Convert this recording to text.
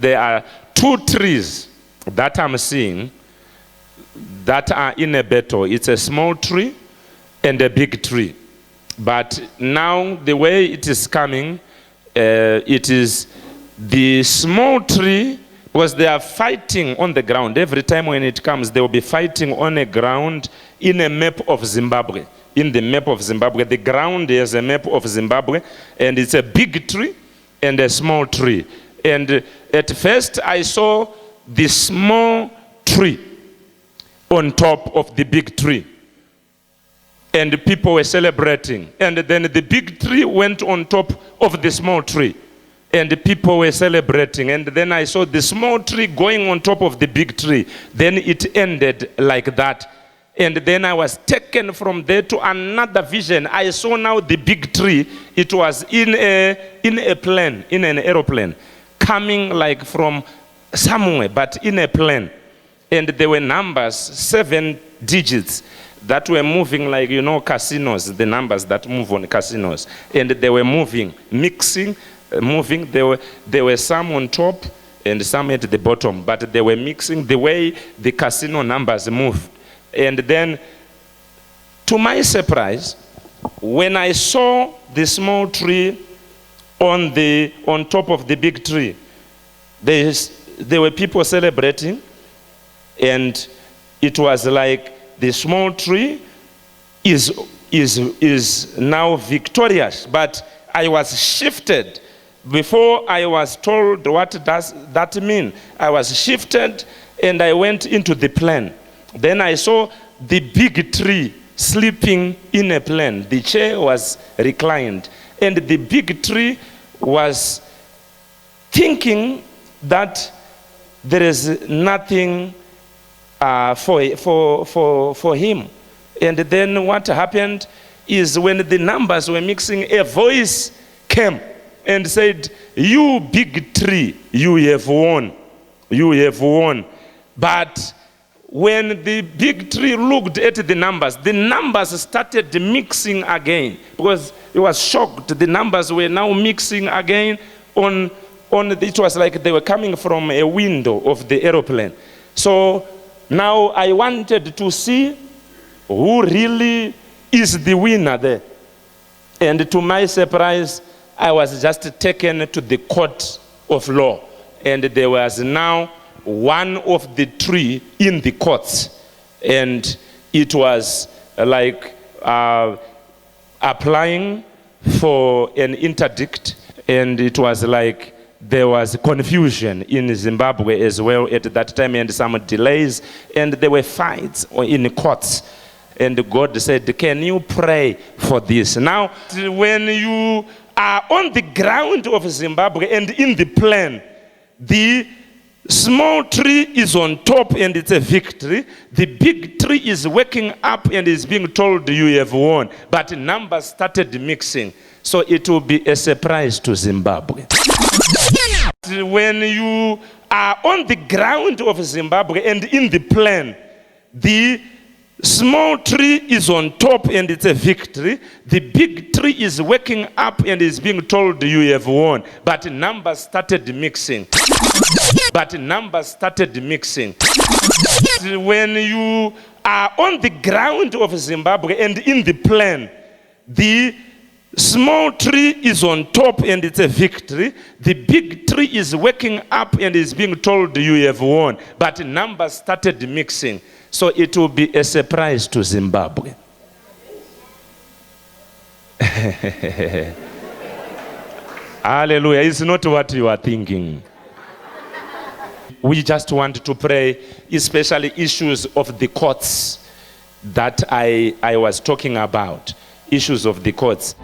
there are two trees that I'm seeing that are in a battle. It's a small tree and a big tree. But now the way it is coming, it is the small tree, because they are fighting on the ground. Every time when it comes, they will be fighting on a ground in a map of Zimbabwe. In the map of Zimbabwe, the ground is a map of Zimbabwe, and it's a big tree and a small tree. And at first, I saw the small tree on top of the big tree. And people were celebrating. And then the big tree went on top of the small tree. And the people were celebrating. And then I saw the small tree going on top of the big tree. Then it ended like that. And then I was taken from there to another vision. I saw now the big tree. It was in a plane, in an aeroplane, coming like from somewhere, but in a plane. And there were numbers, 7 digits, that were moving like, you know, casinos, the numbers that move on casinos. And they were moving, mixing, moving. There were some on top and some at the bottom, but they were mixing the way the casino numbers moved. And then, to my surprise, when I saw the small tree on top of the big tree, there were people celebrating, and it was like the small tree is now victorious. But I was shifted. Before I was told what does that mean, I was shifted and I went into the plane. Then I saw the big tree sleeping in a plane. The chair was reclined, and the big tree was thinking that there is nothing for him. And then what happened is, when the numbers were mixing, a voice came and said, "You big tree, you have won. You have won." But when the big tree looked at the numbers started mixing again, because it was shocked. The numbers were now mixing again it was like they were coming from a window of the aeroplane. So now I wanted to see who really is the winner there. And to my surprise, I was just taken to the court of law. And there was now one of the 3 in the courts. And it was like applying for an interdict. And it was like there was confusion in Zimbabwe as well at that time, and some delays, and there were fights in the courts. And God said, "Can you pray for this?" Now, when you are on the ground of Zimbabwe and in the plane, the small tree is on top and it's a victory. The big tree is waking up and is being told, "You have won." But numbers started mixing. So it will be a surprise to Zimbabwe. When you are on the ground of Zimbabwe and in the plane, the small tree is on top and it's a victory. The big tree is waking up and is being told, "You have won." But numbers started mixing. When you are on the ground of Zimbabwe and in the plane, the small tree is on top and it's a victory. The big tree is waking up and is being told, "You have won." But numbers started mixing. So it will be a surprise to Zimbabwe. Hallelujah. It's not what you are thinking. We just want to pray, especially issues of the courts that I was talking about. Issues of the courts.